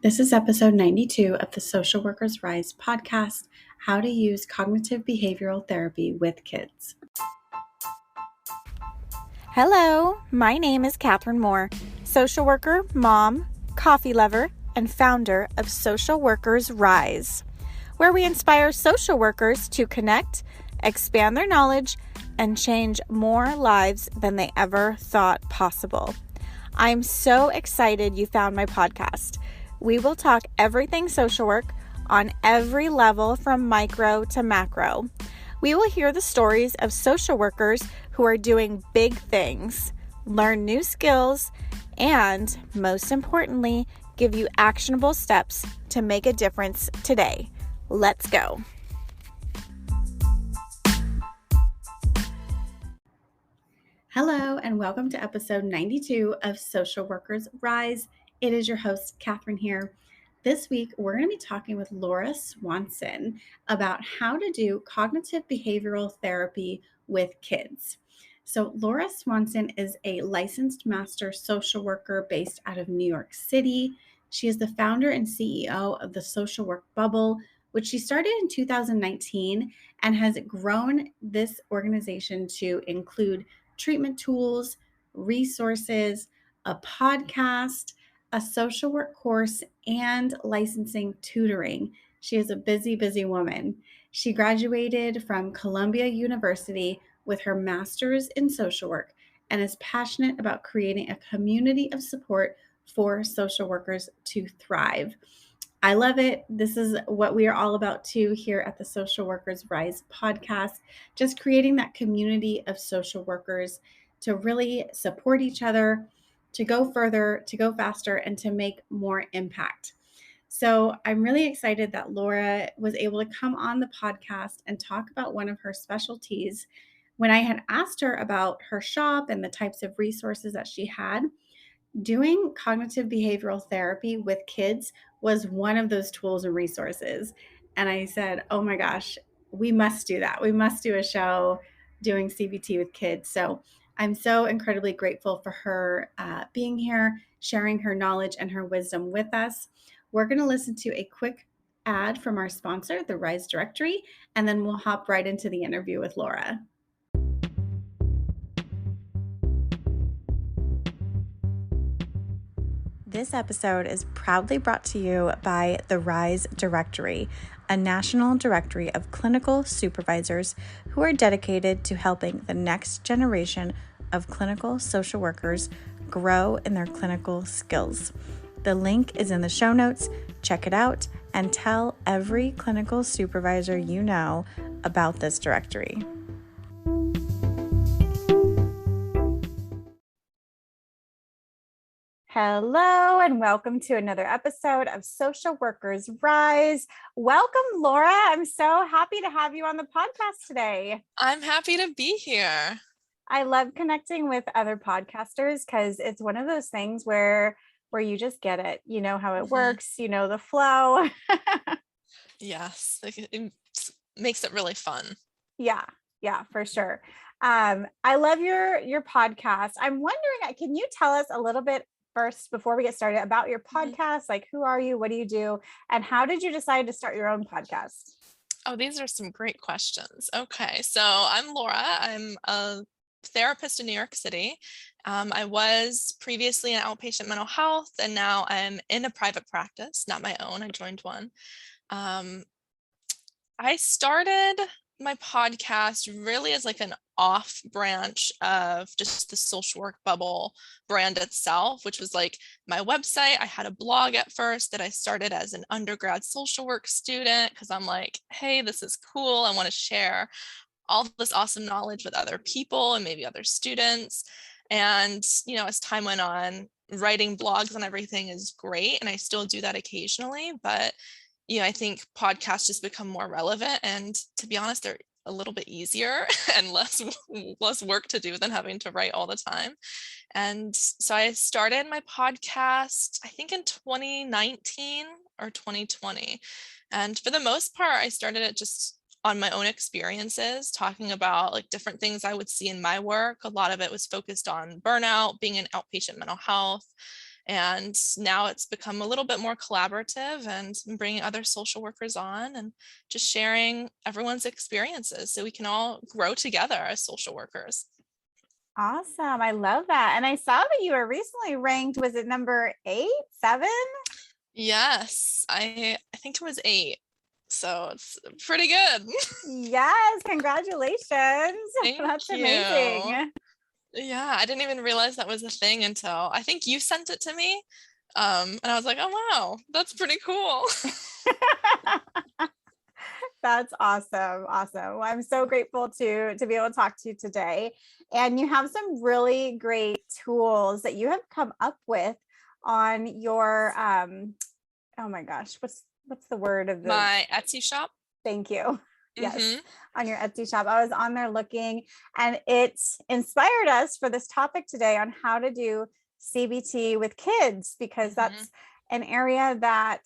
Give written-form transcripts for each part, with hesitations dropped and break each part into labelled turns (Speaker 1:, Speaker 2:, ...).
Speaker 1: This is episode 92 of the Social Workers Rise podcast, How to Use Cognitive Behavioral Therapy with Kids.
Speaker 2: Hello, my name is Catherine Moore, social worker, mom, coffee lover, and founder of Social Workers Rise, where we inspire social workers to connect, expand their knowledge, and change more lives than they ever thought possible. I'm so excited you found my podcast. We will talk everything social work on every level from micro to macro. We will hear the stories of social workers who are doing big things, learn new skills, and most importantly, give you actionable steps to make a difference today. Let's go.
Speaker 1: Hello, and welcome to episode 92 of Social Workers Rise. It is your host, Catherine here. This week, we're going to be talking with Laura Swanson about how to do cognitive behavioral therapy with kids. So Laura Swanson is a licensed master social worker based out of New York City. She is the founder and CEO of the Social Work Bubble, which she started in 2019 and has grown this organization to include treatment tools, resources, a podcast, a social work course, and licensing tutoring. She is a busy, busy woman. She graduated from Columbia University with her master's in social work and is passionate about creating a community of support for social workers to thrive. I love it. This is what we are all about too here at the Social Workers Rise podcast, just creating that community of social workers to really support each other, to go further, to go faster, and to make more impact. So I'm really excited that Laura was able to come on the podcast and talk about one of her specialties. When I had asked her about her shop and the types of resources that she had, doing cognitive behavioral therapy with kids was one of those tools and resources. And I said, oh my gosh, we must do that. We must do a show doing CBT with kids. So I'm so incredibly grateful for her being here, sharing her knowledge and her wisdom with us. We're going to listen to a quick ad from our sponsor, the Rise Directory, and then we'll hop right into the interview with Laura.
Speaker 2: This episode is proudly brought to you by the Rise Directory, a national directory of clinical supervisors who are dedicated to helping the next generation of clinical social workers grow in their clinical skills. The link is in the show notes. Check it out and tell every clinical supervisor you know about this directory. Hello, and welcome to another episode of Social Workers Rise. Welcome, Laura. I'm so happy to have you on the podcast today.
Speaker 3: I'm happy to be here.
Speaker 2: I love connecting with other podcasters because it's one of those things where you just get it. You know how it works, you know the flow.
Speaker 3: Yes, it makes it really fun.
Speaker 2: Yeah, for sure. I love your podcast. I'm wondering, can you tell us a little bit first, before we get started, about your podcast? Like, who are you? What do you do? And how did you decide to start your own podcast?
Speaker 3: Oh, these are some great questions. Okay, so I'm Laura. I'm a therapist in New York City. I was previously in outpatient mental health, and now I'm in a private practice, not my own. I joined one. I started my podcast really as like an off branch of just the social work bubble brand itself, which was like my website. I had a blog at first that I started as an undergrad social work student because I'm like, hey, this is cool. I want to share all this awesome knowledge with other people and maybe other students. And, you know, as time went on, writing blogs and everything is great. And I still do that occasionally, but I think podcasts just become more relevant, and to be honest, they're a little bit easier and less work to do than having to write all the time. And so I started my podcast, I think in 2019 or 2020. And for the most part, I started it just on my own experiences, talking about like different things I would see in my work. A lot of it was focused on burnout, being in outpatient mental health. And now it's become a little bit more collaborative, and bringing other social workers on and just sharing everyone's experiences so we can all grow together as social workers.
Speaker 2: Awesome. I love that. And I saw that you were recently ranked, was it number 8, 7?
Speaker 3: Yes, I think it was 8. So it's pretty good.
Speaker 2: Yes, congratulations.
Speaker 3: Thank
Speaker 2: That's
Speaker 3: you.
Speaker 2: amazing.
Speaker 3: Yeah, I didn't even realize that was a thing until I think you sent it to me. And I was like, oh wow, that's pretty cool.
Speaker 2: That's awesome. Awesome. Well, I'm so grateful to be able to talk to you today. And you have some really great tools that you have come up with on your oh my gosh, what's the word of the
Speaker 3: My Etsy shop.
Speaker 2: thank you. Yes,
Speaker 3: Mm-hmm.
Speaker 2: on your Etsy shop. I was on there looking, and it inspired us for this topic today on how to do CBT with kids, because
Speaker 3: Mm-hmm.
Speaker 2: that's an area that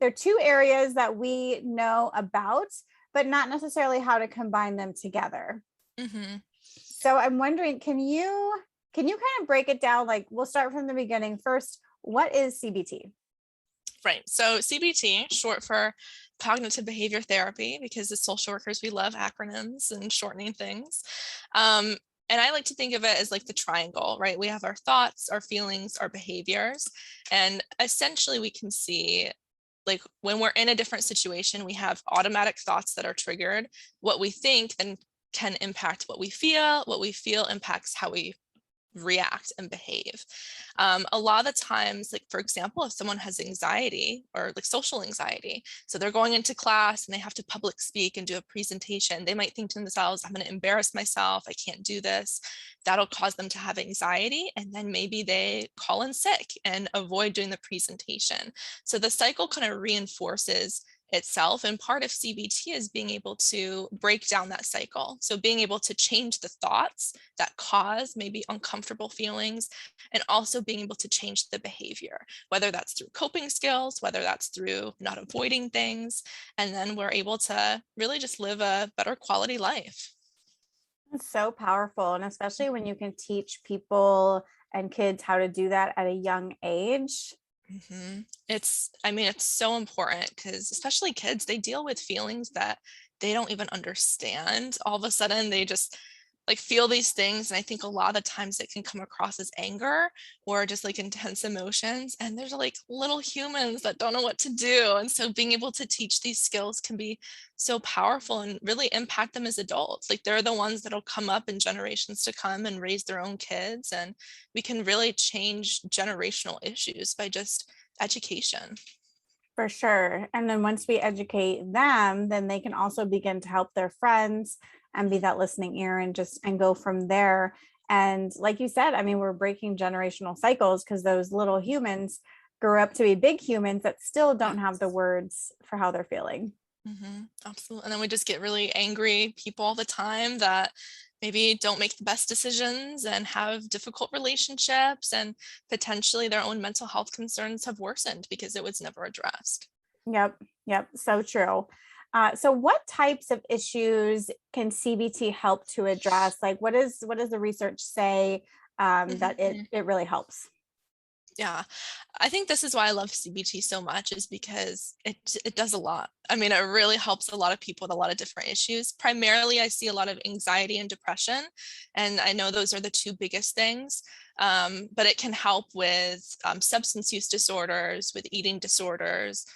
Speaker 2: there are 2 areas that we know about, but not necessarily how to combine them together.
Speaker 3: Mm-hmm.
Speaker 2: So I'm wondering, can you kind of break it down? Like, we'll start from the beginning. First, what is CBT?
Speaker 3: Right. So CBT, short for cognitive behavior therapy, because as social workers, we love acronyms and shortening things. And I like to think of it as like the triangle, right? We have our thoughts, our feelings, our behaviors. And essentially, we can see like when we're in a different situation, we have automatic thoughts that are triggered. What we think then can impact what we feel. What we feel impacts how we react and behave. A lot of the times, like for example, if someone has anxiety or like social anxiety, so they're going into class and they have to public speak and do a presentation, they might think to themselves, I'm going to embarrass myself, I can't do this. That'll cause them to have anxiety, and then maybe they call in sick and avoid doing the presentation. So the cycle kind of reinforces itself, and part of CBT is being able to break down that cycle. So being able to change the thoughts that cause maybe uncomfortable feelings, and also being able to change the behavior, whether that's through coping skills, whether that's through not avoiding things, and then we're able to really just live a better quality life.
Speaker 2: It's so powerful. And especially when you can teach people and kids how to do that at a young age.
Speaker 3: Mm-hmm. I mean, it's so important because especially kids, they deal with feelings that they don't even understand. All of a sudden, they just like feel these things. And I think a lot of the times it can come across as anger or just like intense emotions. And there's like little humans that don't know what to do. And so being able to teach these skills can be so powerful and really impact them as adults. Like they're the ones that'll come up in generations to come and raise their own kids. And we can really change generational issues by just education.
Speaker 2: For sure. And then once we educate them, then they can also begin to help their friends and be that listening ear and go from there. And like you said, I mean, we're breaking generational cycles because those little humans grew up to be big humans that still don't have the words for how they're feeling.
Speaker 3: Absolutely. And then we just get really angry people all the time that maybe don't make the best decisions and have difficult relationships, and potentially their own mental health concerns have worsened because it was never addressed.
Speaker 2: Yep. Yep. So true. So what types of issues can CBT help to address? Like what does the research say that it really helps?
Speaker 3: Yeah, I think this is why I love CBT so much, is because it does a lot. I mean, it really helps a lot of people with a lot of different issues. Primarily, I see a lot of anxiety and depression, and I know those are the 2 biggest things. But it can help with substance use disorders, with eating disorders,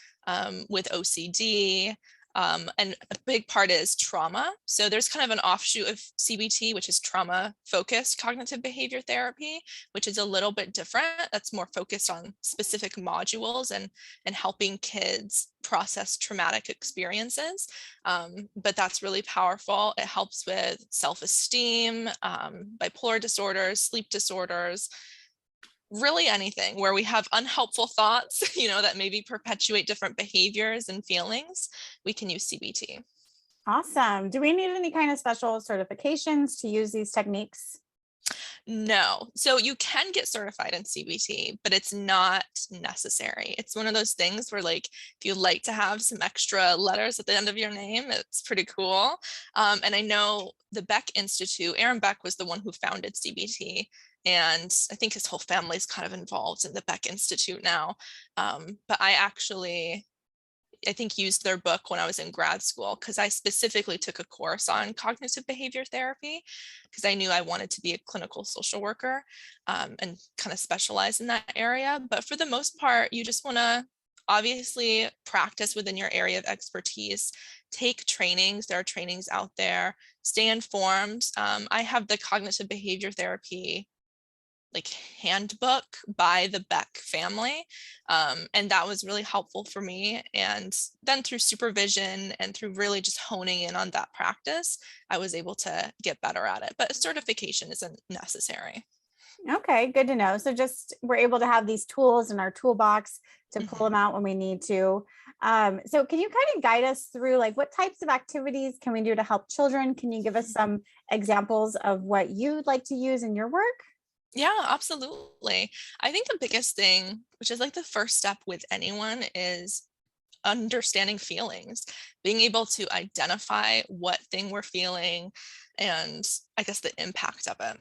Speaker 3: with OCD. And a big part is trauma. So there's kind of an offshoot of CBT, which is trauma focused cognitive behavior therapy, which is a little bit different. That's more focused on specific modules and helping kids process traumatic experiences. But that's really powerful. It helps with self-esteem, bipolar disorders, sleep disorders, really anything where we have unhelpful thoughts, that maybe perpetuate different behaviors and feelings, we can use CBT.
Speaker 2: Awesome. Do we need any kind of special certifications to use these techniques?
Speaker 3: No. So you can get certified in CBT, but it's not necessary. It's one of those things where, like, if you like to have some extra letters at the end of your name, it's pretty cool. And I know the Beck Institute, Aaron Beck was the one who founded CBT. And I think his whole family's kind of involved in the Beck Institute now. But I think used their book when I was in grad school because I specifically took a course on cognitive behavior therapy because I knew I wanted to be a clinical social worker, and kind of specialize in that area. But for the most part, you just want to obviously practice within your area of expertise, take trainings. There are trainings out there, stay informed. I have the cognitive behavior therapy like handbook by the Beck family. And that was really helpful for me. And then through supervision and through really just honing in on that practice, I was able to get better at it. But a certification isn't necessary.
Speaker 2: Okay, good to know. So just we're able to have these tools in our toolbox to pull them
Speaker 3: Mhm.
Speaker 2: out when we need to. So can you kind of guide us through like what types of activities can we do to help children? Can you give us some examples of what you'd like to use in your work?
Speaker 3: Yeah, absolutely. I think the biggest thing, which is like the first step with anyone, is understanding feelings, being able to identify what thing we're feeling and I guess the impact of it.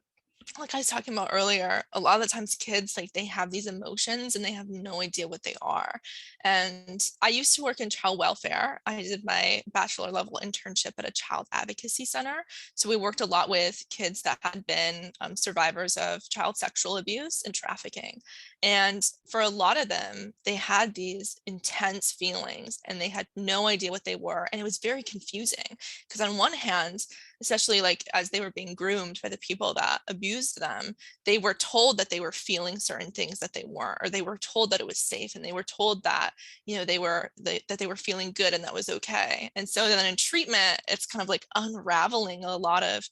Speaker 3: Like I was talking about earlier, a lot of the times kids like they have these emotions and they have no idea what they are. And I used to work in child welfare. I did my bachelor level internship at a child advocacy center. So we worked a lot with kids that had been survivors of child sexual abuse and trafficking. And for a lot of them, they had these intense feelings and they had no idea what they were. And it was very confusing because on one hand, especially like as they were being groomed by the people that abused them, they were told that they were feeling certain things that they weren't, or they were told that it was safe, and they were told that that they were feeling good and that was okay. And so then in treatment, it's kind of like unraveling a lot of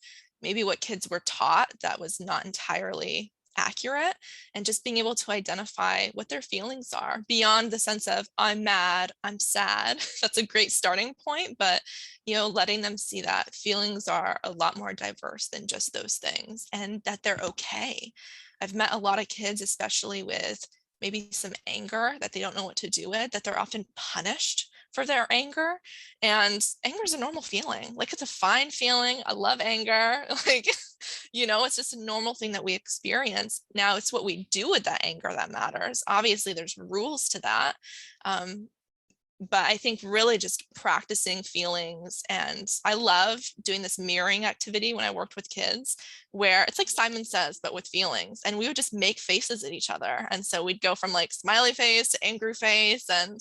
Speaker 3: maybe what kids were taught that was not entirely accurate, and just being able to identify what their feelings are beyond the sense of I'm mad, I'm sad. That's a great starting point, but letting them see that feelings are a lot more diverse than just those things and that they're okay. I've met a lot of kids, especially with maybe some anger that they don't know what to do with, that they're often punished for their anger. And anger is a normal feeling. Like it's a fine feeling. I love anger. Like, it's just a normal thing that we experience. Now it's what we do with that anger that matters. Obviously, there's rules to that. But I think really just practicing feelings. And I love doing this mirroring activity when I worked with kids, where it's like Simon Says, but with feelings. And we would just make faces at each other. And so we'd go from like smiley face to angry face. And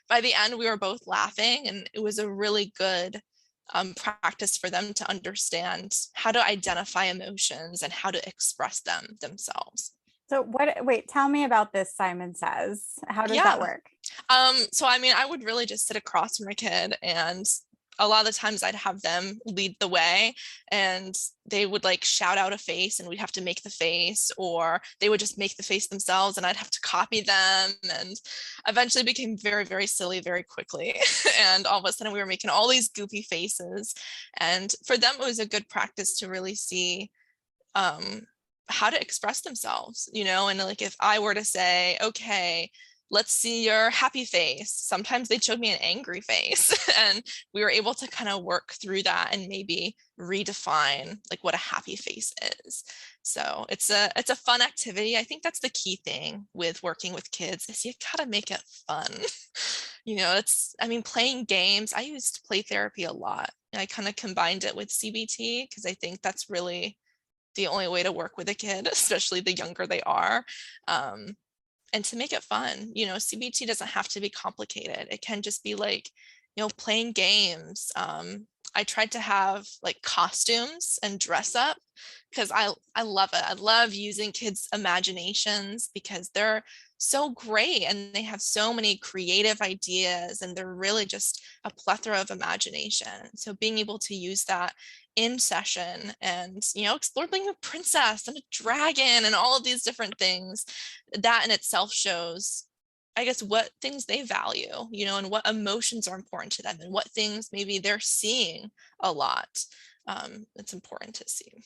Speaker 3: by the end, we were both laughing. And it was a really good practice for them to understand how to identify emotions and how to express them themselves.
Speaker 2: So wait, tell me about this Simon Says. How does that
Speaker 3: Yeah.
Speaker 2: work?
Speaker 3: So I mean, I would really just sit across from my kid, and a lot of the times I'd have them lead the way, and they would like shout out a face and we'd have to make the face, or they would just make the face themselves and I'd have to copy them, and eventually became very, very silly very quickly. And all of a sudden we were making all these goofy faces. And for them, it was a good practice to really see um, how to express themselves, and like if I were to say, okay, let's see your happy face, sometimes they'd show me an angry face. And we were able to kind of work through that and maybe redefine like what a happy face is. So it's a fun activity. I think that's the key thing with working with kids is you gotta make it fun. I mean, playing games, I used play therapy a lot. I kind of combined it with CBT because I think that's really the only way to work with a kid, especially the younger they are. And to make it fun, CBT doesn't have to be complicated. It can just be like, playing games. I tried to have like costumes and dress up because I love it. I love using kids' imaginations because they're so great and they have so many creative ideas and they're really just a plethora of imagination. So being able to use that in session and explore being a princess and a dragon and all of these different things, that in itself shows, I guess, what things they value, and what emotions are important to them and what things maybe they're seeing a lot. It's important to see.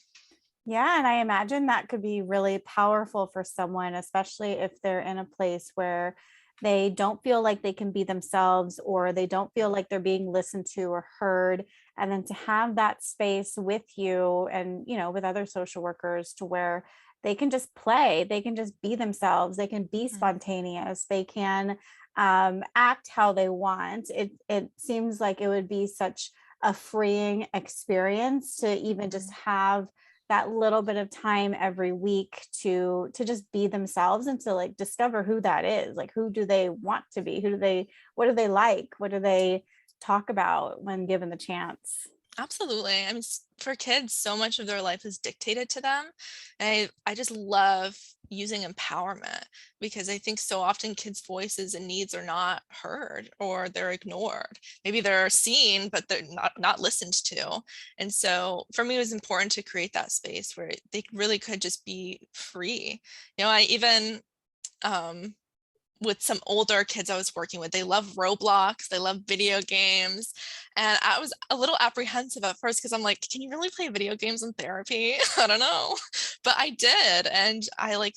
Speaker 2: Yeah, and I imagine that could be really powerful for someone, especially if they're in a place where they don't feel like they can be themselves or they don't feel like they're being listened to or heard. And then to have that space with you and, with other social workers to where they can just play, they can just be themselves, they can be
Speaker 3: Mhm.
Speaker 2: spontaneous, they can act how they want. It seems like it would be such a freeing experience to even just
Speaker 3: Mhm.
Speaker 2: have that little bit of time every week to just be themselves and to like discover who that is. Like, who do they want to be? What do they like? What do they talk about when given the chance?
Speaker 3: Absolutely. I mean, for kids, so much of their life is dictated to them. And I just love using empowerment because I think so often kids' voices and needs are not heard or they're ignored. Maybe they're seen, but they're not listened to. And so for me, it was important to create that space where they really could just be free. I even um, with some older kids I was working with. They love Roblox, they love video games. And I was a little apprehensive at first because I'm like, can you really play video games in therapy? I don't know. But I did. And I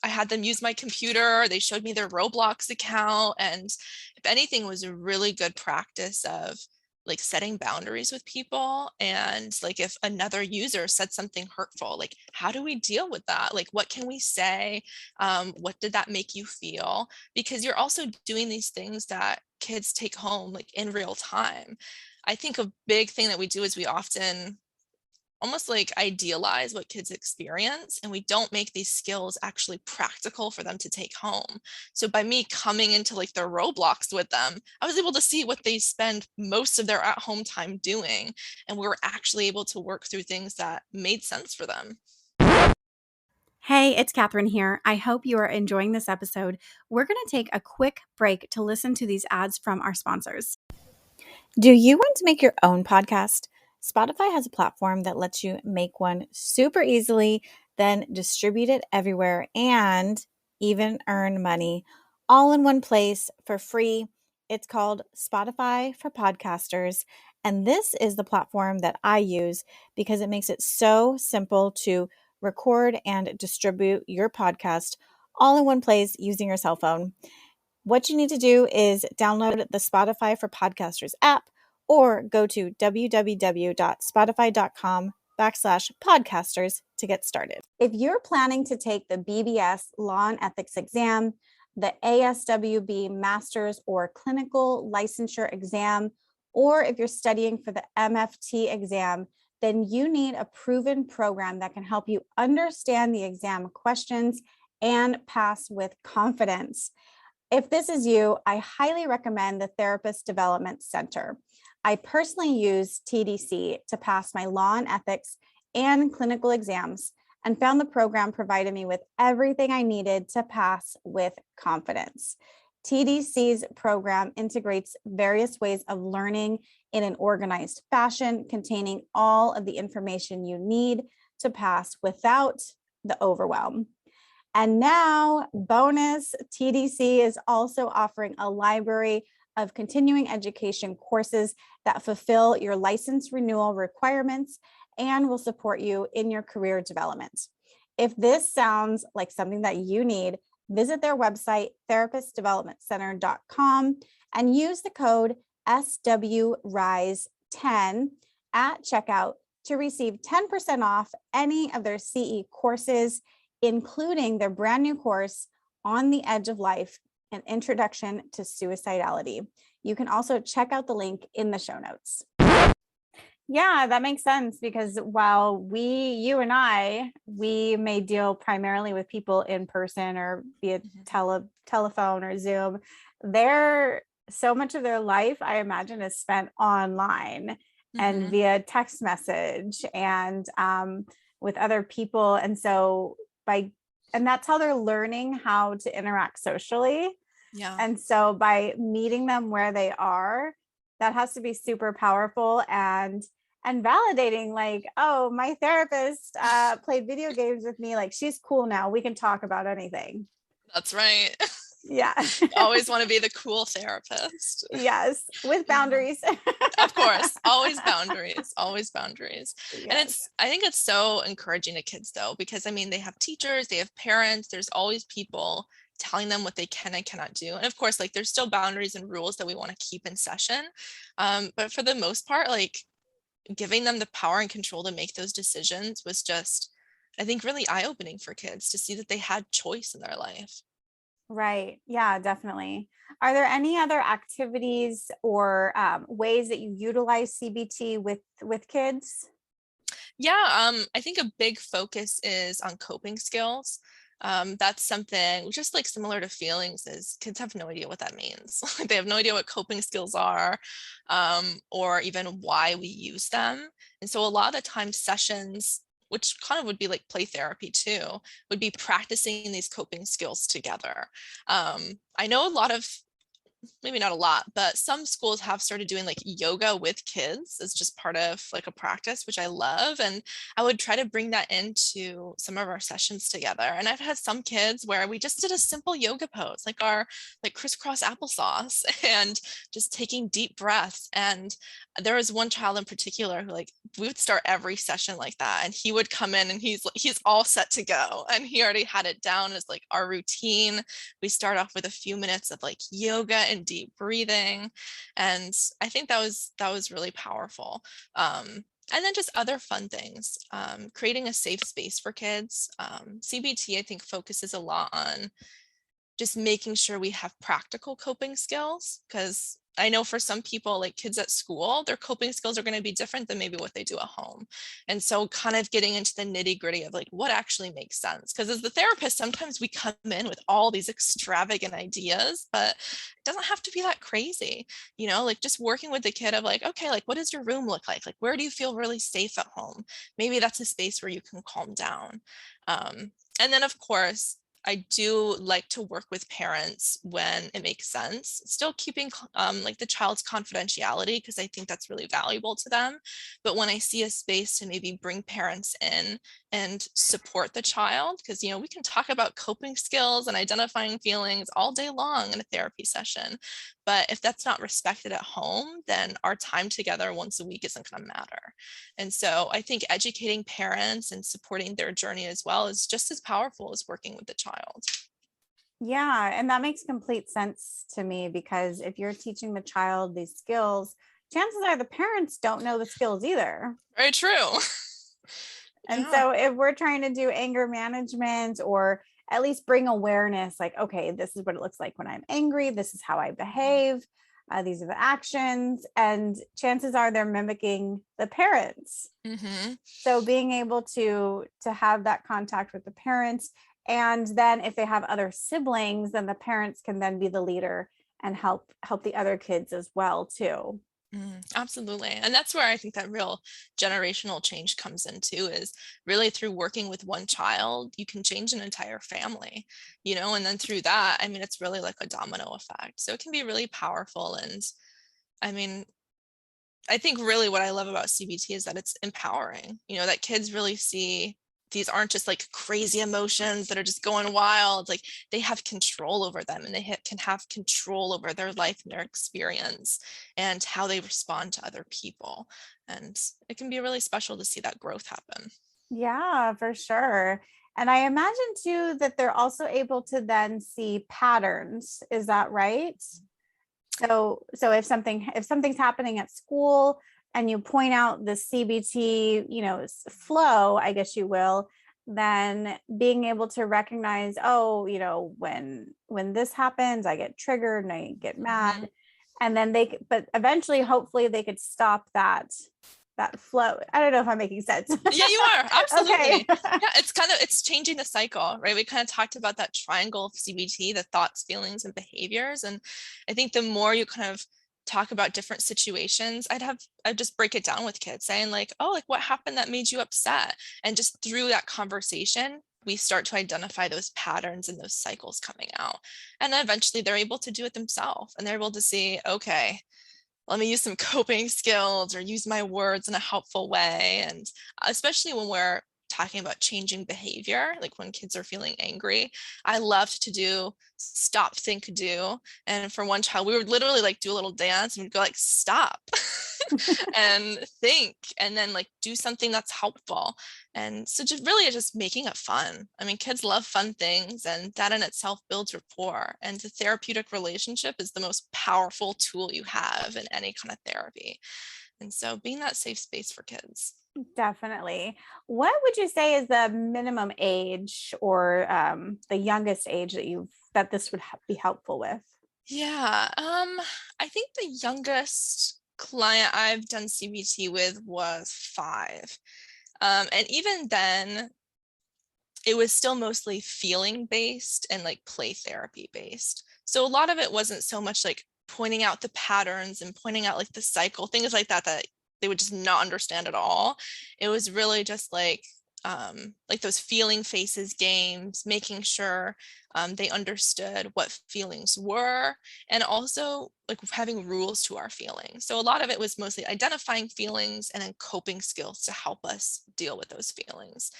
Speaker 3: had them use my computer. They showed me their Roblox account. And if anything, it was a really good practice of like setting boundaries with people. And like if another user said something hurtful, like how do we deal with that? Like what can we say? What did that make you feel? Because you're also doing these things that kids take home like in real time. I think a big thing that we do is we often almost like idealize what kids experience and we don't make these skills actually practical for them to take home. So by me coming into like their Roblox with them, I was able to see what they spend most of their at home time doing, and we were actually able to work through things that made sense for them.
Speaker 1: Hey, it's Catherine here. I hope you are enjoying this episode. We're going to take a quick break to listen to these ads from our sponsors.
Speaker 2: Do you want to make your own podcast? Spotify has a platform that lets you make one super easily, then distribute it everywhere and even earn money all in one place for free. It's called Spotify for Podcasters. And this is the platform that I use because it makes it so simple to record and distribute your podcast all in one place using your cell phone. What you need to do is download the Spotify for Podcasters app or go to www.spotify.com/podcasters to get started. If you're planning to take the BBS Law and Ethics exam, the ASWB Master's or Clinical Licensure exam, or if you're studying for the MFT exam, then you need a proven program that can help you understand the exam questions and pass with confidence. If this is you, I highly recommend the Therapist Development Center. I personally use TDC to pass my law and ethics and clinical exams and found the program provided me with everything I needed to pass with confidence. TDC's program integrates various ways of learning in an organized fashion, containing all of the information you need to pass without the overwhelm. And now, bonus, TDC is also offering a library of continuing education courses that fulfill your license renewal requirements and will support you in your career development. If this sounds like something that you need, visit their website, therapistdevelopmentcenter.com, and use the code SWRISE10 at checkout to receive 10% off any of their CE courses, including their brand new course, On the Edge of Life, an Introduction to Suicidality. You can also check out the link in the show notes. Yeah, that makes sense because while you and I, we may deal primarily with people in person or via telephone or Zoom, so much of their life, I imagine, is spent online and
Speaker 3: Mhm.
Speaker 2: via text message and with other people. And so and that's how they're learning how to interact socially.
Speaker 3: Yeah.
Speaker 2: And so by meeting them where they are, that has to be super powerful and validating, like, oh, my therapist played video games with me, like she's cool now, we can talk about anything.
Speaker 3: That's right.
Speaker 2: Yeah.
Speaker 3: Always want to be the cool therapist.
Speaker 2: Yes, with
Speaker 3: Yeah.
Speaker 2: boundaries.
Speaker 3: Of course, always boundaries, always boundaries. And
Speaker 2: Yes.
Speaker 3: I think it's so encouraging to kids though, because I mean, they have teachers, they have parents, there's always people telling them what they can and cannot do. And of course, like there's still boundaries and rules that we want to keep in session. But for the most part, like giving them the power and control to make those decisions was just I think really eye-opening for kids to see that they had choice in their life.
Speaker 2: Right. Yeah, definitely. Are there any other activities or ways that you utilize CBT with kids?
Speaker 3: Yeah, I think a big focus is on coping skills. That's something just like similar to feelings is kids have no idea what that means. They have no idea what coping skills are, or even why we use them. And so a lot of the time sessions, which kind of would be like play therapy too, would be practicing these coping skills together. I know a lot of, maybe not a lot, but some schools have started doing like yoga with kids as just part of like a practice, which I love. And I would try to bring that into some of our sessions together. And I've had some kids where we just did a simple yoga pose, like our like crisscross applesauce and just taking deep breaths. And there was one child in particular who like we would start every session like that, and he would come in and he's all set to go, and he already had it down as like our routine. We start off with a few minutes of like yoga and deep breathing, and I think that was really powerful. And then just other fun things, creating a safe space for kids. CBT I think focuses a lot on just making sure we have practical coping skills, because I know for some people, like kids at school, their coping skills are going to be different than maybe what they do at home. And so kind of getting into the nitty gritty of like what actually makes sense. Because as the therapist, sometimes we come in with all these extravagant ideas, but it doesn't have to be that crazy. Like just working with the kid of like, okay, like what does your room look like? Like where do you feel really safe at home? Maybe that's a space where you can calm down. And then of course, I do like to work with parents when it makes sense, still keeping like the child's confidentiality, because I think that's really valuable to them. But when I see a space to maybe bring parents in and support the child, because we can talk about coping skills and identifying feelings all day long in a therapy session. But if that's not respected at home, then our time together once a week isn't going to matter. And so I think educating parents and supporting their journey as well is just as powerful as working with the child.
Speaker 2: Yeah, and that makes complete sense to me because if you're teaching the child these skills, chances are the parents don't know the skills either.
Speaker 3: Very true.
Speaker 2: And
Speaker 3: Yeah.
Speaker 2: so if we're trying to do anger management or at least bring awareness, like, okay, this is what it looks like when I'm angry, this is how I behave, these are the actions, and chances are they're mimicking the parents.
Speaker 3: Mm-hmm.
Speaker 2: So being able to have that contact with the parents, and then if they have other siblings, then the parents can then be the leader and help the other kids as well too.
Speaker 3: Absolutely. And that's where I think that real generational change comes in too, is really through working with one child, you can change an entire family, and then through that, I mean, it's really like a domino effect. So it can be really powerful. And I mean, I think really what I love about CBT is that it's empowering, that kids really see these aren't just like crazy emotions that are just going wild. Like they have control over them, and they can have control over their life and their experience and how they respond to other people. And it can be really special to see that growth happen.
Speaker 2: Yeah, for sure. And I imagine too that they're also able to then see patterns. Is that right? So if something's happening at school and you point out the CBT, flow, I guess you will, then being able to recognize, oh, when this happens, I get triggered and I get
Speaker 3: Mhm.
Speaker 2: mad. And then but eventually, hopefully they could stop that flow. I don't know if I'm making sense.
Speaker 3: Yeah, you are.
Speaker 2: Okay.
Speaker 3: Absolutely. Yeah, it's changing the cycle, right? We kind of talked about that triangle of CBT, the thoughts, feelings, and behaviors. And I think the more you kind of talk about different situations, I'd just break it down with kids saying like, oh, like what happened that made you upset? And just through that conversation, we start to identify those patterns and those cycles coming out. And then eventually they're able to do it themselves, and they're able to see, okay, let me use some coping skills or use my words in a helpful way. And especially when we're talking about changing behavior, like when kids are feeling angry, I loved to do stop, think, do. And for one child, we would literally like do a little dance and we'd go like, stop and think, and then like do something that's helpful. And so just making it fun. I mean, kids love fun things, and that in itself builds rapport. And the therapeutic relationship is the most powerful tool you have in any kind of therapy. And so being that safe space for kids.
Speaker 2: Definitely. What would you say is the minimum age or the youngest age that this would be helpful with?
Speaker 3: Yeah, I think the youngest client I've done CBT with was 5. And even then, it was still mostly feeling based and like play therapy based. So a lot of it wasn't so much like pointing out the patterns and pointing out like the cycle, things like that that they would just not understand at all. It was really just like those feeling faces games, making sure they understood what feelings were, and also like having rules to our feelings. So a lot of it was mostly identifying feelings and then coping skills to help us deal with those feelings.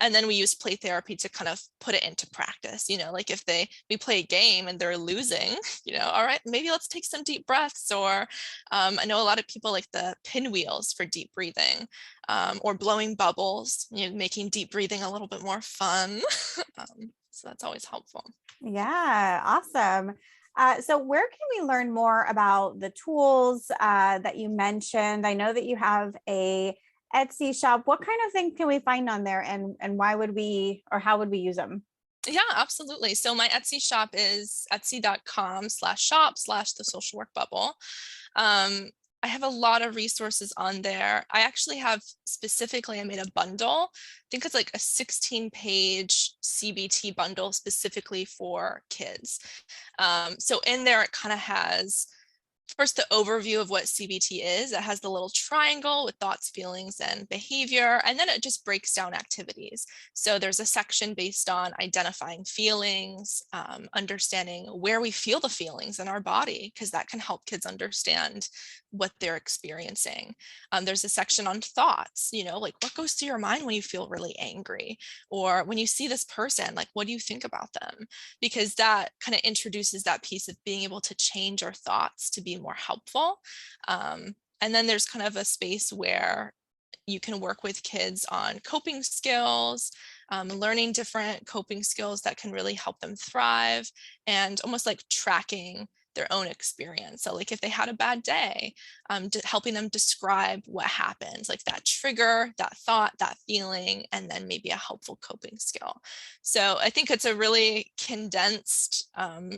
Speaker 3: And then we use play therapy to kind of put it into practice. Like if we play a game and they're losing, all right, maybe let's take some deep breaths. Or I know a lot of people like the pinwheels for deep breathing, or blowing bubbles, making deep breathing a little bit more fun. So that's always helpful.
Speaker 2: Yeah, awesome. So where can we learn more about the tools that you mentioned? I know that you have a Etsy shop. What kind of thing can we find on there, and why would we, or how would we use them?
Speaker 3: Yeah, absolutely. So my Etsy shop is etsy.com/shop/the social work bubble. Um, I have a lot of resources on there. I actually have I made a bundle. I think it's like a 16-page CBT bundle specifically for kids. So in there, it kind of has first the overview of what CBT is. It has the little triangle with thoughts, feelings, and behavior, and then it just breaks down activities. So there's a section based on identifying feelings, understanding where we feel the feelings in our body, because that can help kids understand what they're experiencing. There's a section on thoughts, like what goes through your mind when you feel really angry, or when you see this person, like what do you think about them? Because that kind of introduces that piece of being able to change our thoughts to be more helpful. And then there's kind of a space where you can work with kids on coping skills, learning different coping skills that can really help them thrive, and almost like tracking their own experience. So like if they had a bad day, helping them describe what happened, like that trigger, that thought, that feeling, and then maybe a helpful coping skill. So I think it's a really condensed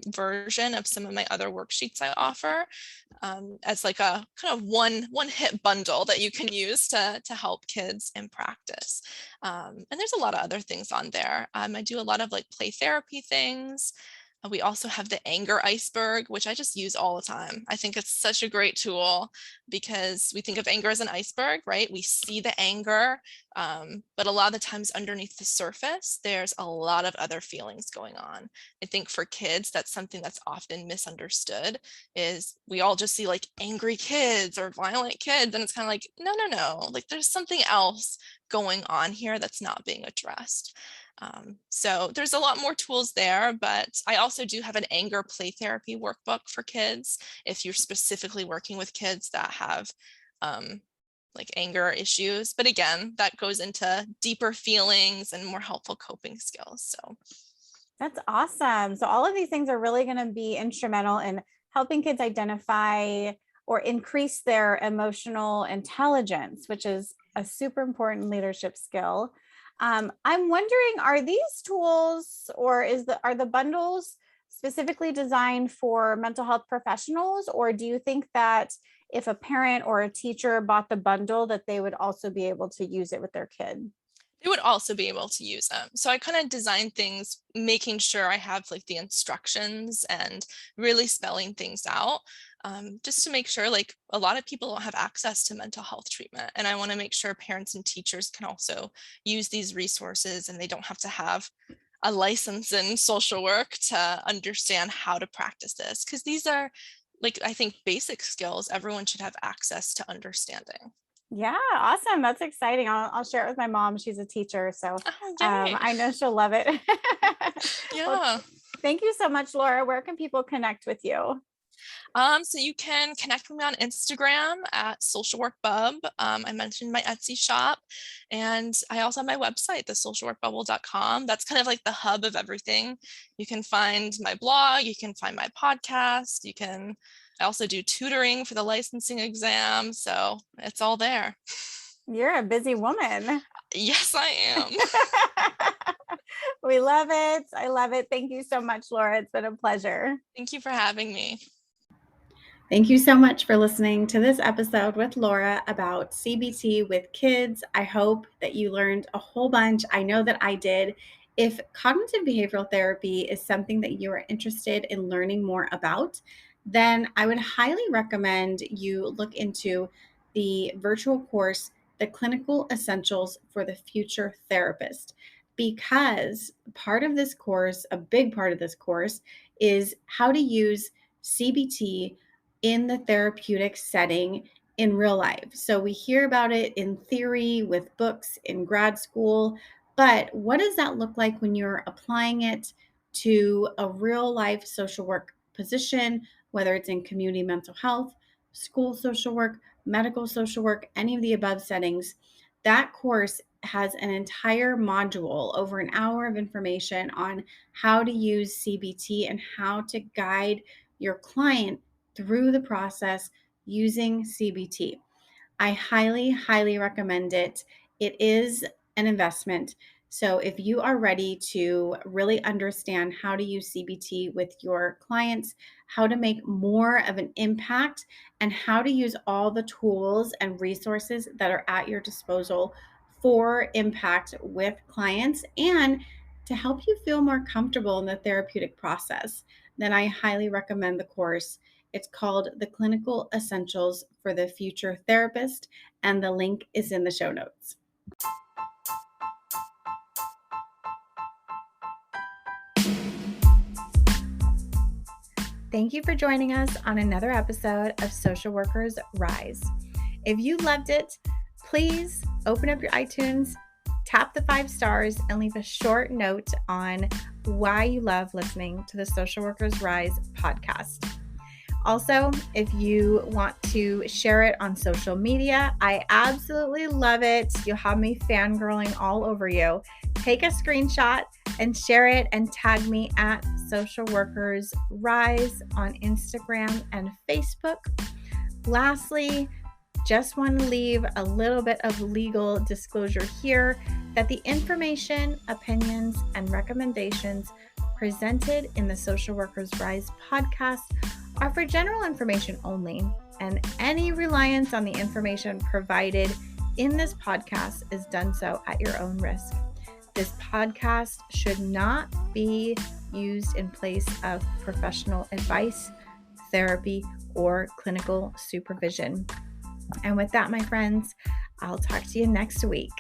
Speaker 3: version of some of my other worksheets I offer, as like a kind of one hit bundle that you can use to help kids in practice. And there's a lot of other things on there. I do a lot of like play therapy things. We also have the anger iceberg, which I just use all the time. I think it's such a great tool because we think of anger as an iceberg, right? We see the anger, but a lot of the times underneath the surface, there's a lot of other feelings going on. I think for kids, that's something that's often misunderstood, is we all just see like angry kids or violent kids. And it's kind of like, no, like there's something else going on here that's not being addressed. So there's a lot more tools there, but I also do have an anger play therapy workbook for kids if you're specifically working with kids that have like anger issues. But again, that goes into deeper feelings and more helpful coping skills. So
Speaker 2: That's awesome. So all of these things are really going to be instrumental in helping kids identify or increase their emotional intelligence, which is a super important leadership skill. I'm wondering, are these tools or are the bundles specifically designed for mental health professionals, or do you think that if a parent or a teacher bought the bundle that they would also be able to use it with their kid?
Speaker 3: they would also be able to use them. So I kind of design things, making sure I have like the instructions and really spelling things out, just to make sure like a lot of people don't have access to mental health treatment. And I want to make sure parents and teachers can also use these resources and they don't have to have a license in social work to understand how to practice this. Because these are like, I think, basic skills everyone should have access to understanding.
Speaker 2: Yeah, awesome. That's exciting. I'll share it with my mom. She's a teacher, so
Speaker 3: Oh, yay.
Speaker 2: I know she'll love it. Well,
Speaker 3: Yeah.
Speaker 2: thank you so much, Laura. Where can people connect with you?
Speaker 3: So you can connect with me on Instagram at Social Work Bub. I mentioned my Etsy shop, and I also have my website, thesocialworkbubble.com. That's kind of like the hub of everything. You can find my blog, you can find my podcast, I also do tutoring for the licensing exam, so it's all there.
Speaker 2: You're a busy woman.
Speaker 3: Yes, I am.
Speaker 2: We love it. I love it. Thank you so much, Laura. It's been a pleasure.
Speaker 3: Thank you for having me.
Speaker 1: Thank you so much for listening to this episode with Laura about CBT with kids. I hope that you learned a whole bunch. I know that I did. If cognitive behavioral therapy is something that you are interested in learning more about, then I would highly recommend you look into the virtual course, The Clinical Essentials for the Future Therapist, because part of this course, a big part of this course, is how to use CBT in the therapeutic setting in real life. So we hear about it in theory with books in grad school, but what does that look like when you're applying it to a real life social work position, whether it's in community mental health, school social work, medical social work, any of the above settings? That course has an entire module, over an hour of information on how to use CBT and how to guide your client through the process using CBT. I highly, highly recommend it. It is an investment. So if you are ready to really understand how to use CBT with your clients, how to make more of an impact, and how to use all the tools and resources that are at your disposal for impact with clients and to help you feel more comfortable in the therapeutic process, then I highly recommend the course. It's called The Clinical Essentials for the Future Therapist, and the link is in the show notes. Thank you for joining us on another episode of Social Workers Rise. If you loved it, please open up your iTunes, tap the 5 stars, and leave a short note on why you love listening to the Social Workers Rise podcast. Also, if you want to share it on social media, I absolutely love it. You'll have me fangirling all over you. Take a screenshot and share it and tag me at Social Workers Rise on Instagram and Facebook. Lastly, just want to leave a little bit of legal disclosure here that the information, opinions, and recommendations presented in the Social Workers Rise podcast are for general information only, and any reliance on the information provided in this podcast is done so at your own risk. This podcast should not be used in place of professional advice, therapy, or clinical supervision. And with that, my friends, I'll talk to you next week.